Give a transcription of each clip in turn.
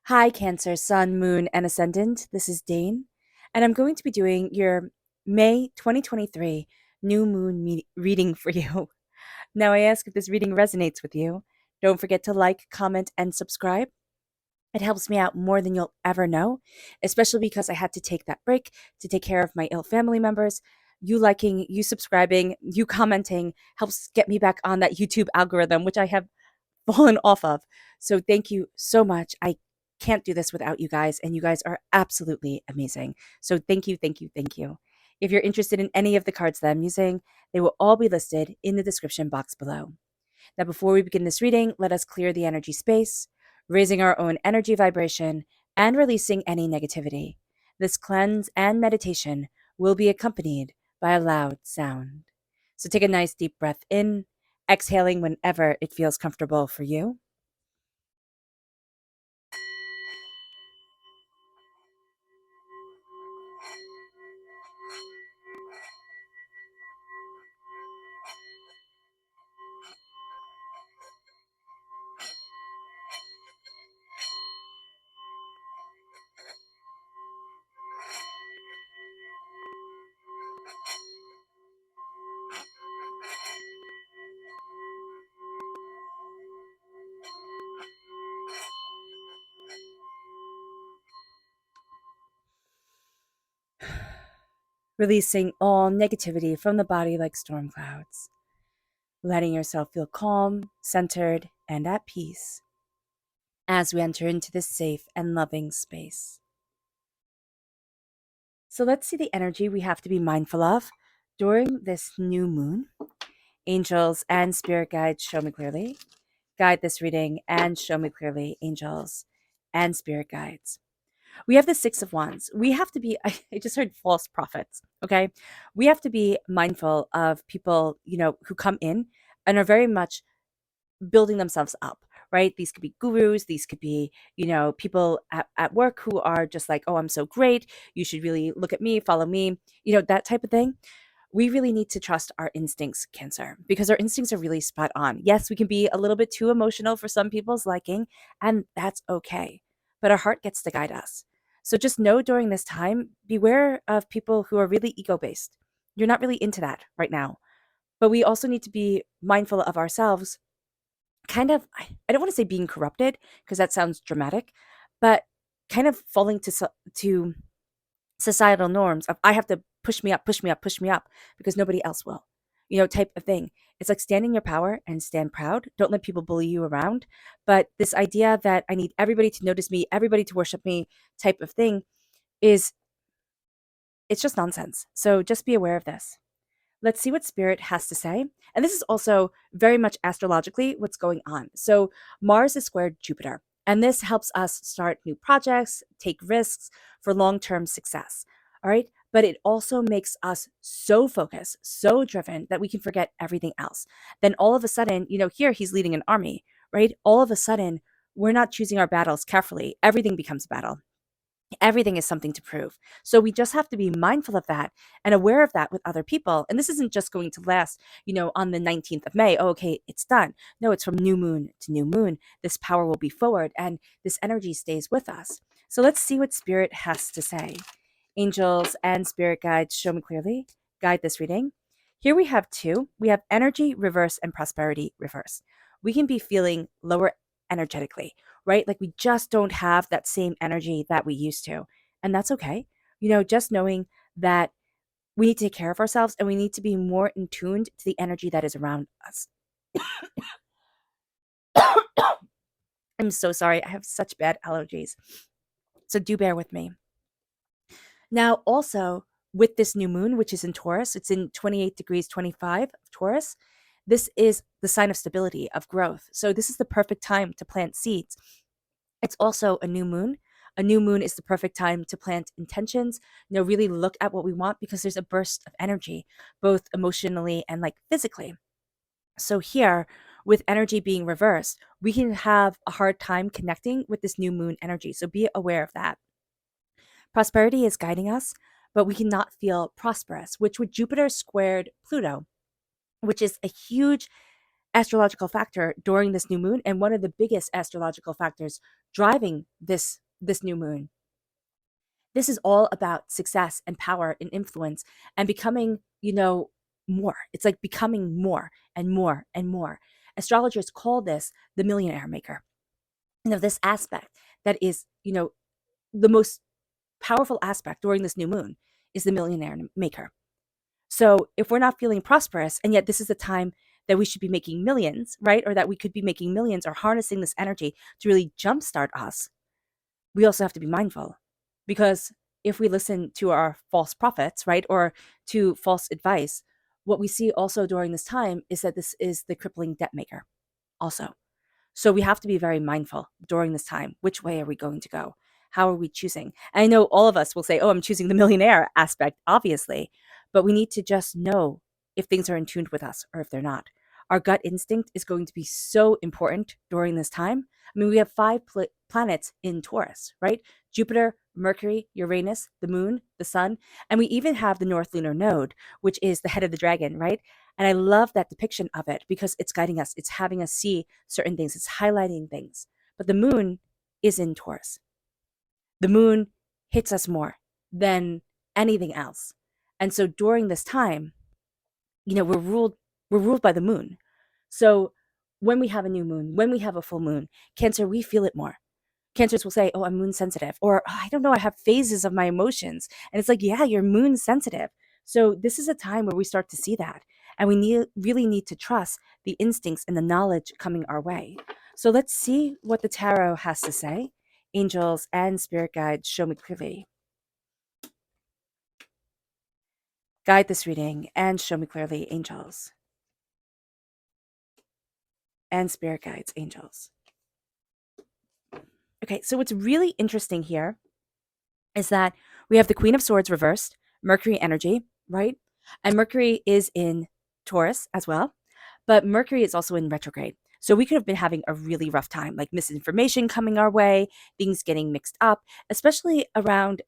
Hi, Cancer, Sun, Moon, and Ascendant. This is Dane, and I'm going to be doing your May 2023 new moon reading for you. Now, I ask if this reading resonates with you. Don't forget to like, comment, and subscribe. It helps me out more than you'll ever know, especially because I had to take that break to take care of my ill family members. You liking, you subscribing, you commenting helps get me back on that YouTube algorithm, which I have fallen off of. So thank you so much. I can't do this without you guys, and you guys are absolutely amazing. So thank you, thank you, thank you. If you're interested in any of the cards that I'm using, they will all be listed in the description box below. Now, before we begin this reading, let us clear the energy space, raising our own energy vibration and releasing any negativity. This cleanse and meditation will be accompanied by a loud sound. So take a nice deep breath in, exhaling whenever it feels comfortable for you. Releasing all negativity from the body like storm clouds, letting yourself feel calm, centered, and at peace as we enter into this safe and loving space. So let's see the energy we have to be mindful of during this new moon. Angels and spirit guides, show me clearly. Guide this reading and show me clearly, angels and spirit guides. We have the Six of Wands. We have to be, I just heard false prophets, okay? We have to be mindful of people, who come in and are very much building themselves up, right? These could be gurus, these could be, people at work who are just like, oh, I'm so great. You should really look at me, follow me, that type of thing. We really need to trust our instincts, Cancer, because our instincts are really spot on. Yes, we can be a little bit too emotional for some people's liking, and that's okay. But our heart gets to guide us. So just know during this time, beware of people who are really ego based. You're not really into that right now. But we also need to be mindful of ourselves, kind of, I don't want to say being corrupted, because that sounds dramatic, but kind of falling to societal norms of I have to push me up, push me up, push me up because nobody else will, type of thing. It's like stand in your power and stand proud. Don't let people bully you around. But this idea that I need everybody to notice me, everybody to worship me type of thing is, it's just nonsense. So just be aware of this. Let's see what Spirit has to say. And this is also very much astrologically what's going on. So Mars is squared Jupiter, and this helps us start new projects, take risks for long term success. All right. But it also makes us so focused, so driven that we can forget everything else. Then all of a sudden, here he's leading an army, right? All of a sudden, we're not choosing our battles carefully. Everything becomes a battle. Everything is something to prove. So we just have to be mindful of that and aware of that with other people. And this isn't just going to last, on the 19th of May. Oh, okay, it's done. No, it's from new moon to new moon. This power will be forward and this energy stays with us. So let's see what Spirit has to say. Angels and spirit guides, show me clearly. Guide this reading. Here we have two. We have energy reverse and prosperity reverse. We can be feeling lower energetically, right? Like we just don't have that same energy that we used to. And that's okay. Just knowing that we need to take care of ourselves and we need to be more in tuned to the energy that is around us. I'm so sorry. I have such bad allergies. So do bear with me. Now, also with this new moon, which is in Taurus, it's in 28 degrees 25 of Taurus. This is the sign of stability, of growth. So this is the perfect time to plant seeds. It's also a new moon. A new moon is the perfect time to plant intentions, really look at what we want because there's a burst of energy, both emotionally and like physically. So here, with energy being reversed, we can have a hard time connecting with this new moon energy. So be aware of that. Prosperity is guiding us, but we cannot feel prosperous, which with Jupiter squared Pluto, which is a huge astrological factor during this new moon, and one of the biggest astrological factors driving this new moon. This is all about success and power and influence and becoming, more. It's like becoming more and more and more. Astrologers call this the millionaire maker. This aspect that is, the most powerful aspect during this new moon is the millionaire maker. So if we're not feeling prosperous, and yet this is the time that we should be making millions, right? Or that we could be making millions or harnessing this energy to really jumpstart us, we also have to be mindful, because if we listen to our false prophets, right, or to false advice, what we see also during this time is that this is the crippling debt maker also. So we have to be very mindful during this time. Which way are we going to go? How are we choosing? And I know all of us will say, oh, I'm choosing the millionaire aspect, obviously, but we need to just know if things are in tune with us or if they're not. Our gut instinct is going to be so important during this time. I mean, we have five planets in Taurus, right? Jupiter, Mercury, Uranus, the moon, the sun, and we even have the North Lunar Node, which is the head of the dragon, right? And I love that depiction of it because it's guiding us. It's having us see certain things. It's highlighting things. But the moon is in Taurus. The moon hits us more than anything else. And so during this time, we're ruled by the moon. So when we have a new moon, when we have a full moon, Cancer, we feel it more. Cancers will say, oh, I'm moon sensitive, or oh, I don't know, I have phases of my emotions. And it's like, yeah, you're moon sensitive. So this is a time where we start to see that. And we really need to trust the instincts and the knowledge coming our way. So let's see what the tarot has to say. Angels and spirit guides, show me clearly. Guide this reading and show me clearly, angels and spirit guides, angels. Okay, so what's really interesting here is that we have the Queen of Swords reversed, Mercury energy, right? And Mercury is in Taurus as well, but Mercury is also in retrograde. So we could have been having a really rough time, like misinformation coming our way, things getting mixed up, especially around,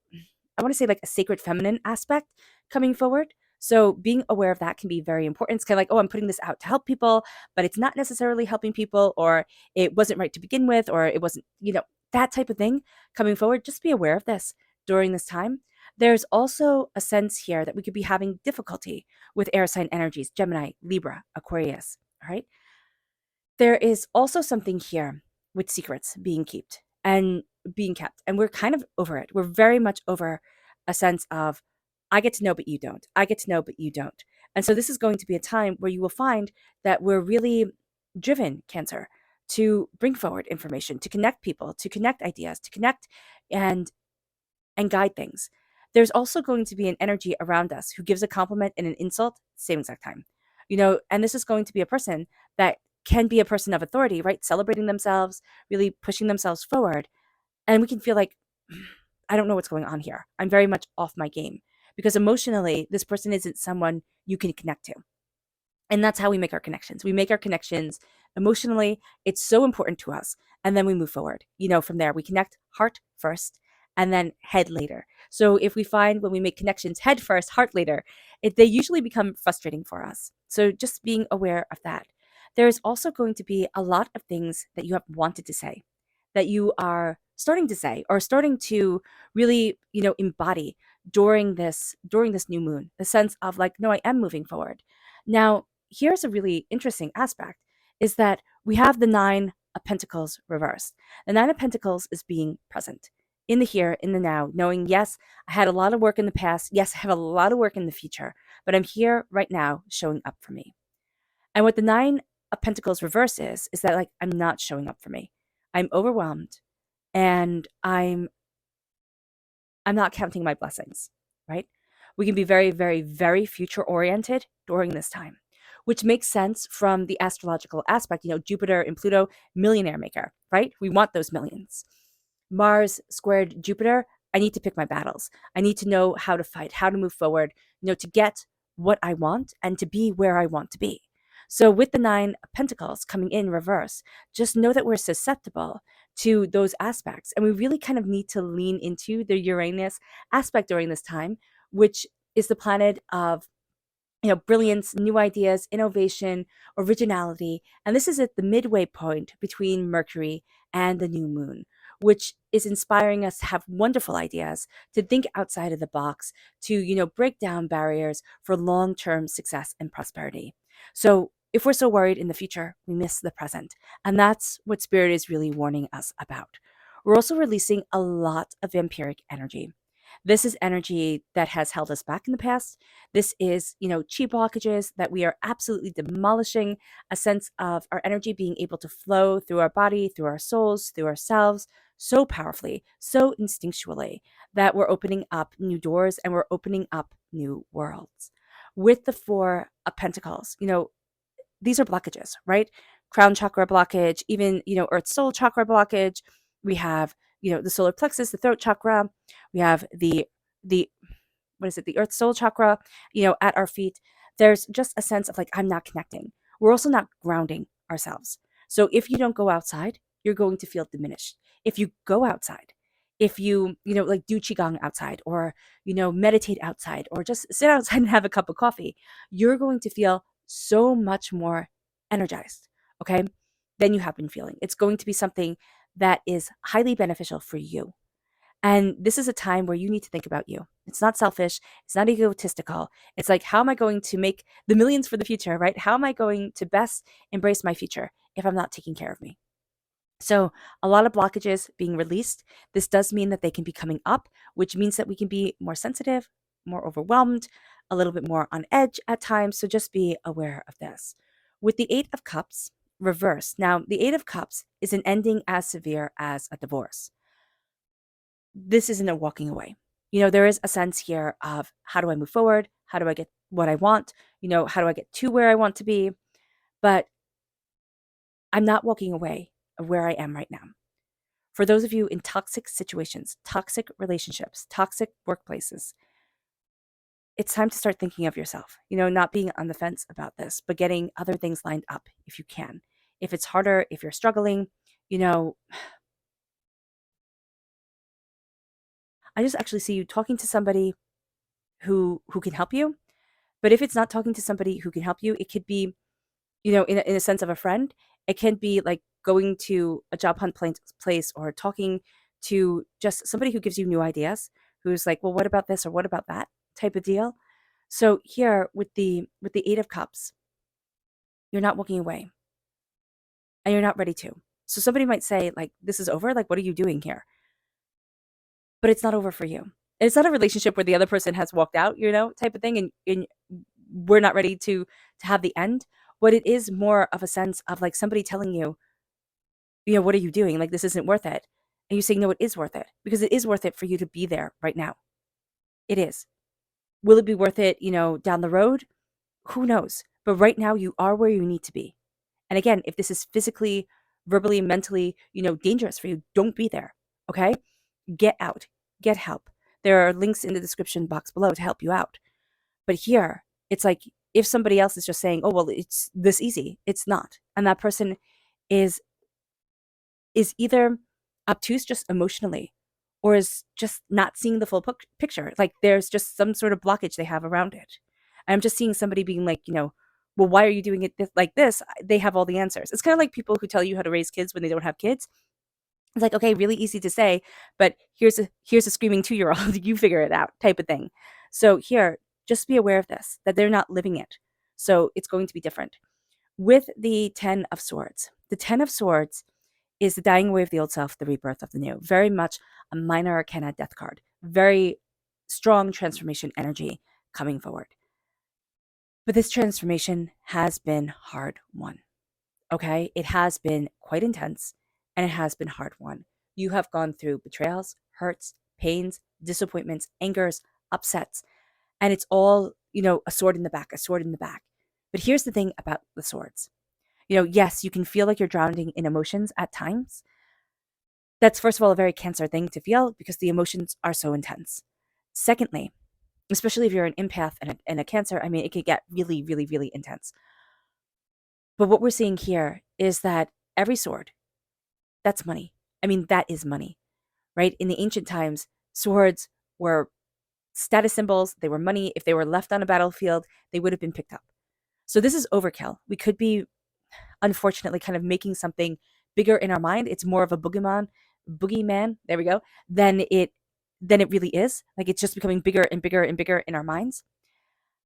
I want to say, like a sacred feminine aspect coming forward. So being aware of that can be very important. It's kind of like, oh, I'm putting this out to help people, but it's not necessarily helping people, or it wasn't right to begin with, or it wasn't, that type of thing coming forward. Just be aware of this during this time. There's also a sense here that we could be having difficulty with air sign energies, Gemini, Libra, Aquarius, all right? There is also something here with secrets being kept. And we're kind of over it. We're very much over a sense of, I get to know, but you don't. I get to know, but you don't. And so this is going to be a time where you will find that we're really driven, Cancer, to bring forward information, to connect people, to connect ideas, to connect and guide things. There's also going to be an energy around us who gives a compliment and an insult same exact time. And this is going to be a person that can be a person of authority, right? Celebrating themselves, really pushing themselves forward. And we can feel like, I don't know what's going on here. I'm very much off my game, because emotionally, this person isn't someone you can connect to. And that's how we make our connections. We make our connections emotionally. It's so important to us. And then we move forward. From there, we connect heart first and then head later. So if we find when we make connections head first, heart later, they usually become frustrating for us. So just being aware of that. There's also going to be a lot of things that you have wanted to say, that you are starting to say or starting to really, embody during this new moon, the sense of like, no, I am moving forward. Now, here's a really interesting aspect, is that we have the Nine of Pentacles reversed. The Nine of Pentacles is being present in the here, in the now, knowing, yes, I had a lot of work in the past. Yes, I have a lot of work in the future, but I'm here right now showing up for me. And what the Nine of Pentacles reverse is that, like, I'm not showing up for me. I'm overwhelmed, and I'm not counting my blessings, right? We can be very, very, very future oriented during this time, which makes sense from the astrological aspect. Jupiter and Pluto, millionaire maker, right? We want those millions. Mars squared Jupiter, I need to pick my battles. I need to know how to fight, how to move forward, to get what I want and to be where I want to be. So with the Nine of Pentacles coming in reverse, just know that we're susceptible to those aspects. And we really kind of need to lean into the Uranus aspect during this time, which is the planet of, brilliance, new ideas, innovation, originality. And this is at the midway point between Mercury and the new moon, which is inspiring us to have wonderful ideas, to think outside of the box, to, break down barriers for long-term success and prosperity. So if we're so worried in the future, we miss the present. And that's what Spirit is really warning us about. We're also releasing a lot of vampiric energy. This is energy that has held us back in the past. This is, chi blockages that we are absolutely demolishing, a sense of our energy being able to flow through our body, through our souls, through ourselves so powerfully, so instinctually that we're opening up new doors and we're opening up new worlds. With the Four of Pentacles, these are blockages, right? Crown chakra blockage, even, earth soul chakra blockage. We have, the solar plexus, the throat chakra. We have the what is it, the earth soul chakra, at our feet. There's just a sense of like, I'm not connecting. We're also not grounding ourselves. So if you don't go outside, you're going to feel diminished. If you go outside, if you, like do qigong outside or, meditate outside or just sit outside and have a cup of coffee, you're going to feel so much more energized. Okay. Than you have been feeling. It's going to be something that is highly beneficial for you. And this is a time where you need to think about you. It's not selfish. It's not egotistical. It's like, how am I going to make the millions for the future, right? How am I going to best embrace my future if I'm not taking care of me? So, a lot of blockages being released. This does mean that they can be coming up, which means that we can be more sensitive, more overwhelmed, a little bit more on edge at times. So, just be aware of this. With the Eight of Cups reversed. Now, the Eight of Cups is an ending as severe as a divorce. This isn't a walking away. There is a sense here of how do I move forward? How do I get what I want? How do I get to where I want to be? But I'm not walking away of where I am right now. For those of you in toxic situations, toxic relationships, toxic workplaces, it's time to start thinking of yourself, not being on the fence about this, but getting other things lined up if you can. If it's harder, if you're struggling, I just actually see you talking to somebody who can help you. But if it's not talking to somebody who can help you, it could be, in a sense of a friend. It can be like going to a job hunt place or talking to just somebody who gives you new ideas, who's like, well, what about this or what about that type of deal. So here with the Eight of Cups, you're not walking away and you're not ready to. So somebody might say, like, this is over. Like, what are you doing here? But it's not over for you. It's not a relationship where the other person has walked out, type of thing, and we're not ready to have the end. What it is more of a sense of like somebody telling you, what are you doing? Like, this isn't worth it. And you saying, no, it is worth it because it is worth it for you to be there right now. It is. Will it be worth it, down the road? Who knows? But right now you are where you need to be. And again, if this is physically, verbally, mentally, dangerous for you, don't be there. Okay? Get out. Get help. There are links in the description box below to help you out. But here, it's like if somebody else is just saying, "Oh, well, it's this easy." It's not. And that person is either obtuse just emotionally or is just not seeing the full picture. Like there's just some sort of blockage they have around it. I'm just seeing somebody being like, well, why are you doing it like this? They have all the answers. It's kind of like people who tell you how to raise kids when they don't have kids. It's like, okay, really easy to say, but here's a screaming 2-year-old, you figure it out type of thing. So here, just be aware of this, that they're not living it. So it's going to be different. With the 10 of Swords, the 10 of Swords is the dying away of the old self, the rebirth of the new. Very much a minor arcana death card. Very strong transformation energy coming forward. But this transformation has been hard won. Okay? It has been quite intense and it has been hard won. You have gone through betrayals, hurts, pains, disappointments, angers, upsets, and it's all, a sword in the back, a sword in the back. But here's the thing about the swords. Yes, you can feel like you're drowning in emotions at times. That's, first of all, a very Cancer thing to feel because the emotions are so intense. Secondly, especially if you're an empath and a Cancer, I mean, it could get really, really, really intense. But what we're seeing here is that every sword, that's money. I mean, that is money, right? In the ancient times, swords were status symbols, they were money. If they were left on a battlefield, they would have been picked up. So this is overkill. We could be, unfortunately, kind of making something bigger in our mind. It's more of a boogeyman, there we go, than it really is. Like, it's just becoming bigger and bigger and bigger in our minds.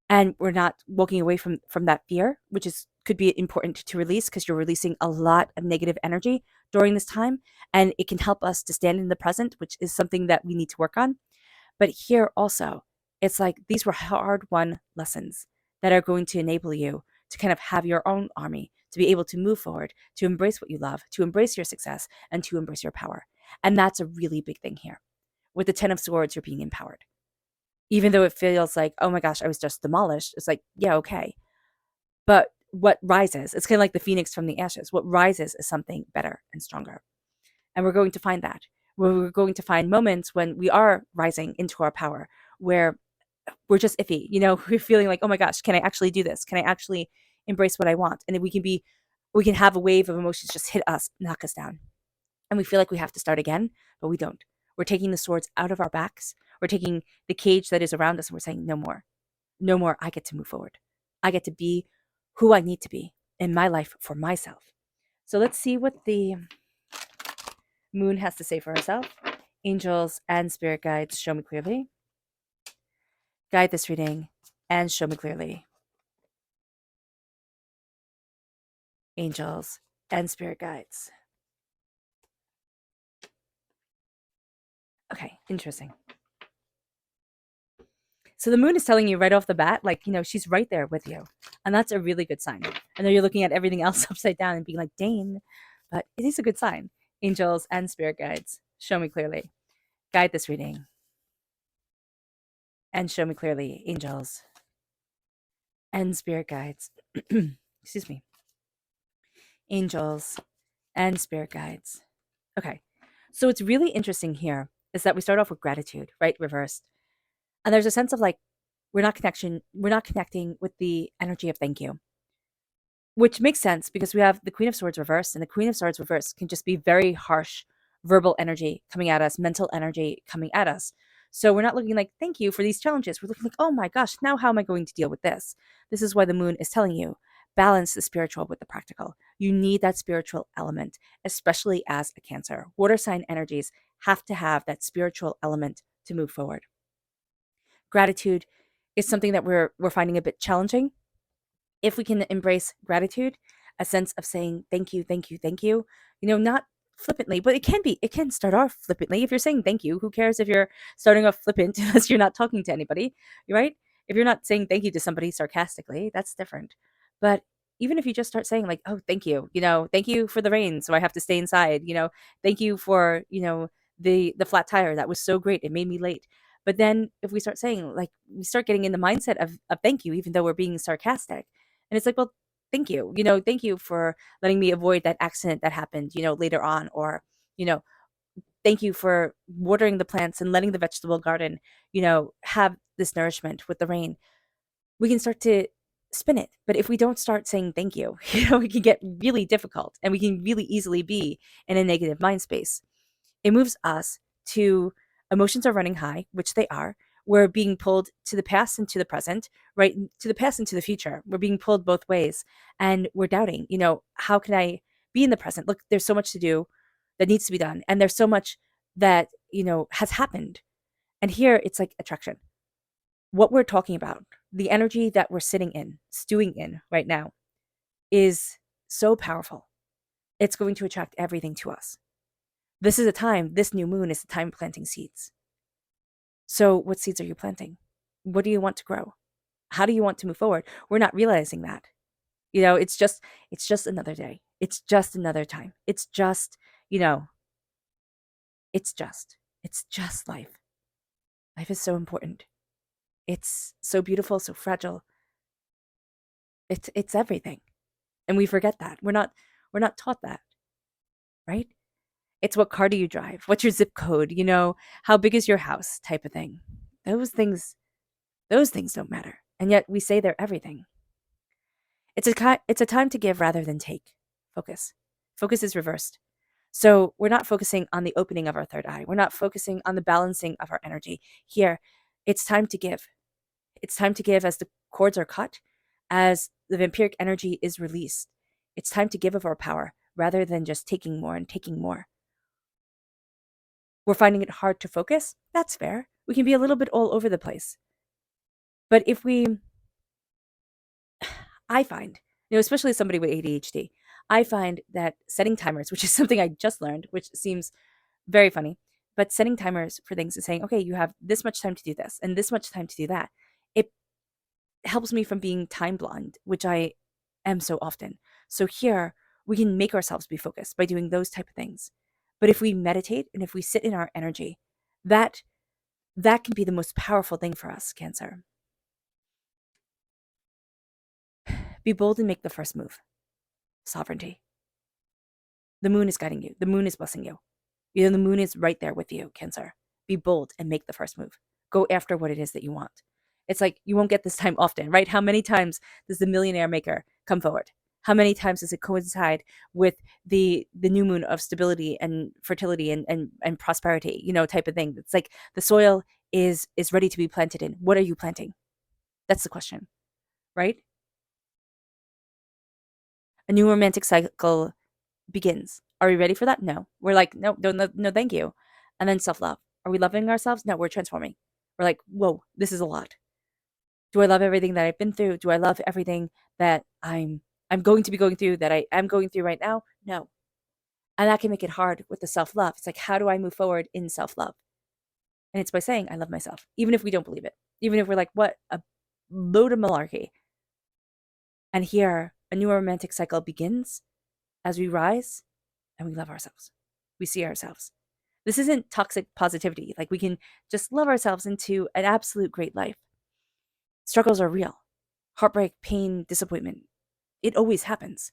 And we're not walking away from that fear, which is could be important to release, because you're releasing a lot of negative energy during this time, and it can help us to stand in the present, which is something that we need to work on. But here also, it's like these were hard won lessons that are going to enable you to kind of have your own army, to be able to move forward, to embrace what you love, to embrace your success, and to embrace your power. And that's a really big thing here. With the 10 of Swords, you're being empowered. Even though it feels like, oh my gosh, I was just demolished, it's like, yeah, okay. But what rises, it's kind of like the phoenix from the ashes. What rises is something better and stronger. And we're going to find that. We're going to find moments when we are rising into our power, where we're just iffy. We're feeling like, oh my gosh, can I actually do this? Can I actually embrace what I want? And then we can have a wave of emotions just hit us, knock us down. And we feel like we have to start again, but we don't. We're taking the swords out of our backs. We're taking the cage that is around us, and we're saying, no more. No more. I get to move forward. I get to be who I need to be in my life for myself. So let's see what the moon has to say for herself. Angels and spirit guides, show me clearly. Guide this reading and show me clearly. Angels and spirit guides. Okay, interesting. So the moon is telling you right off the bat, like, she's right there with you. And that's a really good sign. I know you're looking at everything else upside down and being like, Dane, but it is a good sign. Angels and spirit guides, show me clearly. Guide this reading and show me clearly, angels and spirit guides. Excuse me. Angels and spirit guides. Okay. So what's really interesting here is that we start off with gratitude, right? Reversed. And there's a sense of like, we're not connecting with the energy of thank you. Which makes sense because we have the Queen of Swords reversed, and the Queen of Swords reversed can just be very harsh verbal energy coming at us, mental energy coming at us. So we're not looking like, thank you for these challenges. We're looking like, oh my gosh, now how am I going to deal with this? This is why the moon is telling you, balance the spiritual with the practical. You need that spiritual element, especially as a Cancer. Water sign energies have to have that spiritual element to move forward. Gratitude is something that we're finding a bit challenging. If we can embrace gratitude, a sense of saying thank you, thank you, thank you, not flippantly, but it can start off flippantly. If you're saying thank you, who cares if you're starting off flippant unless you're not talking to anybody, right? If you're not saying thank you to somebody sarcastically, that's different. But even if you just start saying like, oh, thank you, thank you for the rain, so I have to stay inside, thank you for, the flat tire, that was so great, it made me late. But then if we start saying, like, we start getting in the mindset of thank you, even though we're being sarcastic. And it's like, well, thank you. Thank you for letting me avoid that accident that happened, later on. Or, you know, thank you for watering the plants and letting the vegetable garden, have this nourishment with the rain. We can start to spin it. But if we don't start saying thank you, it can get really difficult and we can really easily be in a negative mind space. It moves us to emotions are running high, which they are. We're being pulled to the past and to the present, right? To the past and to the future. We're being pulled both ways. And we're doubting, how can I be in the present? Look, there's so much to do that needs to be done. And there's so much that, has happened. And here it's like attraction. What we're talking about, the energy that we're sitting in, stewing in right now, is so powerful. It's going to attract everything to us. This new moon is the time planting seeds. So what seeds are you planting? What do you want to grow? How do you want to move forward? We're not realizing that. It's just another day. It's just another time. It's just, it's just life. Life is so important. It's so beautiful, so fragile. It's everything. And we forget that. We're not taught that, right? It's what car do you drive? What's your zip code? How big is your house type of thing. Those things don't matter. And yet we say they're everything. It's a time to give rather than take. Focus. Focus is reversed. So we're not focusing on the opening of our third eye. We're not focusing on the balancing of our energy. Here, It's time to give. It's time to give as the cords are cut, as the vampiric energy is released. It's time to give of our power rather than just taking more and taking more. We're finding it hard to focus. That's fair. We can be a little bit all over the place. But if we, I find, especially as somebody with ADHD, I find that setting timers, which is something I just learned, which seems very funny, but setting timers for things and saying, okay, you have this much time to do this and this much time to do that, it helps me from being time blind, which I am so often. So here we can make ourselves be focused by doing those type of things. But if we meditate and if we sit in our energy, that can be the most powerful thing for us, Cancer. Be bold and make the first move. Sovereignty. The moon is guiding you. The moon is blessing you. The moon is right there with you, Cancer. Be bold and make the first move. Go after what it is that you want. It's like you won't get this time often, right? How many times does the millionaire maker come forward? How many times does it coincide with the new moon of stability and fertility and prosperity, type of thing? It's like the soil is ready to be planted in. What are you planting? That's the question, right? A new romantic cycle begins. Are we ready for that? No. We're like, no, no, thank you. And then self-love. Are we loving ourselves? No, we're transforming. We're like, whoa, this is a lot. Do I love everything that I've been through? Do I love everything that I'm going to be going through, that I am going through right now? No. And that can make it hard with the self-love. It's like, how do I move forward in self-love? And it's by saying, I love myself, even if we don't believe it. Even if we're like, what a load of malarkey. And here, a new romantic cycle begins as we rise and we love ourselves. We see ourselves. This isn't toxic positivity. Like we can just love ourselves into an absolute great life. Struggles are real. Heartbreak, pain, disappointment. It always happens.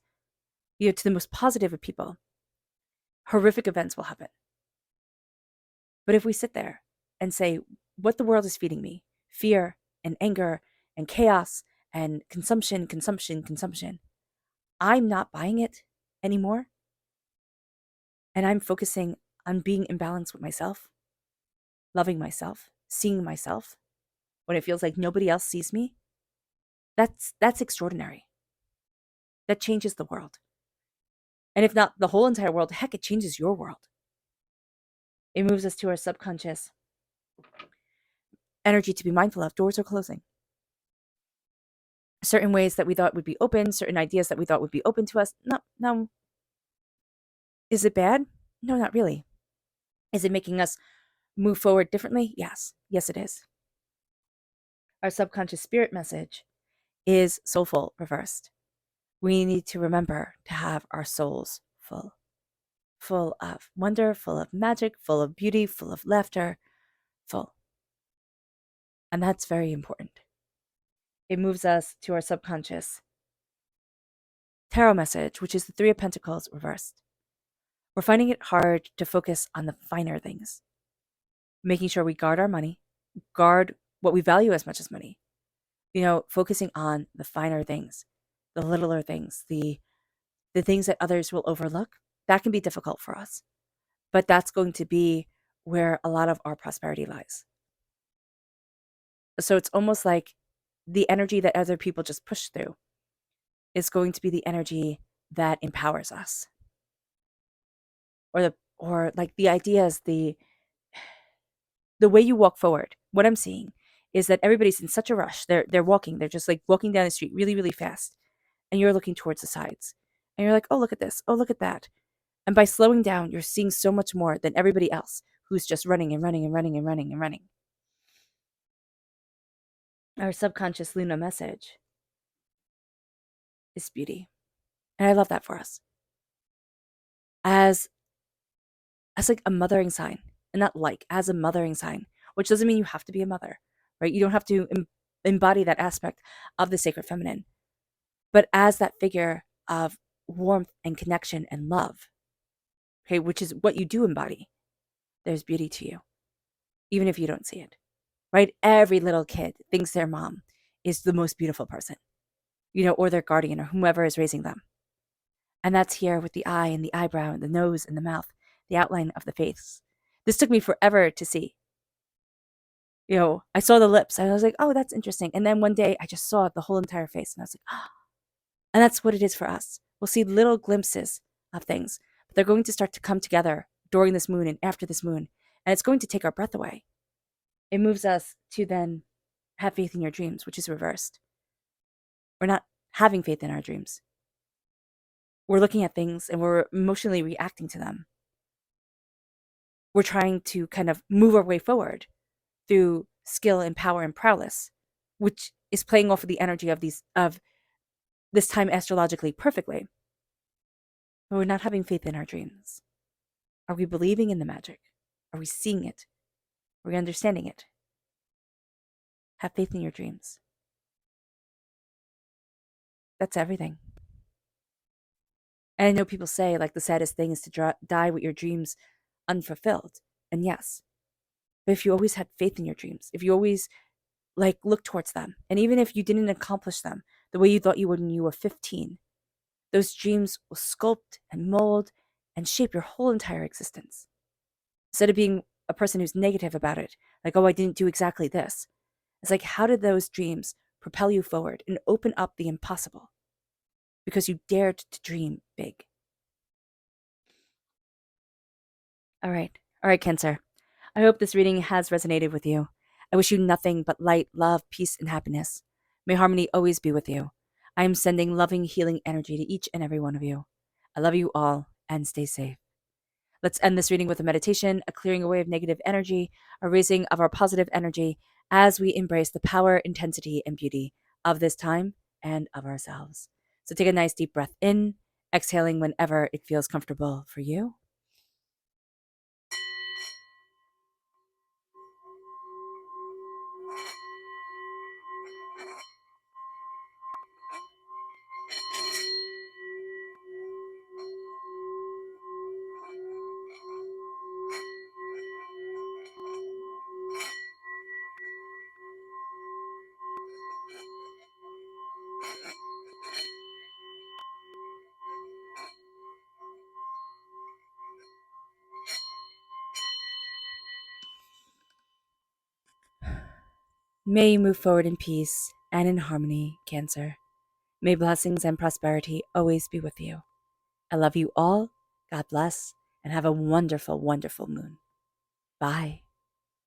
To the most positive of people, horrific events will happen. But if we sit there and say, what the world is feeding me, fear and anger and chaos and consumption, I'm not buying it anymore. And I'm focusing on being in balance with myself, loving myself, seeing myself when it feels like nobody else sees me. That's extraordinary. That changes the world. And if not the whole entire world, heck, it changes your world. It moves us to our subconscious energy to be mindful of. Doors are closing. Certain ways that we thought would be open, certain ideas that we thought would be open to us. No. Is it bad? No, not really. Is it making us move forward differently? Yes. Yes, it is. Our subconscious spirit message is soulful reversed. We need to remember to have our souls full of wonder, full of magic, full of beauty, full of laughter, full. And that's very important. It moves us to our subconscious tarot message, which is the Three of Pentacles reversed. We're finding it hard to focus on the finer things, making sure we guard our money, guard what we value as much as money, focusing on the finer things, the littler things, the things that others will overlook. That can be difficult for us, but that's going to be where a lot of our prosperity lies. So it's almost like the energy that other people just push through is going to be the energy that empowers us. Or like the ideas, the way you walk forward. What I'm seeing is that everybody's in such a rush. They're walking. They're just like walking down the street really, really fast. And you're looking towards the sides. And you're like, oh, look at this. Oh, look at that. And by slowing down, you're seeing so much more than everybody else who's just running and running and running and running and running. Our subconscious Luna message is beauty. And I love that for us. As like a mothering sign, and not like, as a mothering sign, which doesn't mean you have to be a mother, right? You don't have to embody that aspect of the sacred feminine, but as that figure of warmth and connection and love, okay, which is what you do embody, there's beauty to you, even if you don't see it, right? Every little kid thinks their mom is the most beautiful person, or their guardian or whomever is raising them. And that's here with the eye and the eyebrow and the nose and the mouth, the outline of the face. This took me forever to see. I saw the lips. And I was like, oh, that's interesting. And then one day I just saw the whole entire face. And I was like, oh. And that's what it is for us. We'll see little glimpses of things, but they're going to start to come together during this moon and after this moon. And it's going to take our breath away. It moves us to then have faith in your dreams, which is reversed. We're not having faith in our dreams. We're looking at things and we're emotionally reacting to them. We're trying to kind of move our way forward through skill and power and prowess, which is playing off of the energy of this time astrologically perfectly. But we're not having faith in our dreams. Are we believing in the magic? Are we seeing it? Are we understanding it? Have faith in your dreams. That's everything. And I know people say, like, the saddest thing is to die with your dreams unfulfilled. And yes, but if you always had faith in your dreams, if you always look towards them, and even if you didn't accomplish them the way you thought you would when you were 15, those dreams will sculpt and mold and shape your whole entire existence. Instead of being a person who's negative about it, like, oh, I didn't do exactly this. It's like, how did those dreams propel you forward and open up the impossible? Because you dared to dream big. All right, Cancer. I hope this reading has resonated with you. I wish you nothing but light, love, peace, and happiness. May harmony always be with you. I am sending loving, healing energy to each and every one of you. I love you all, and stay safe. Let's end this reading with a meditation, a clearing away of negative energy, a raising of our positive energy as we embrace the power, intensity, and beauty of this time and of ourselves. So take a nice deep breath in, exhaling whenever it feels comfortable for you. May you move forward in peace and in harmony, Cancer. May blessings and prosperity always be with you. I love you all. God bless, and have a wonderful, wonderful moon. Bye.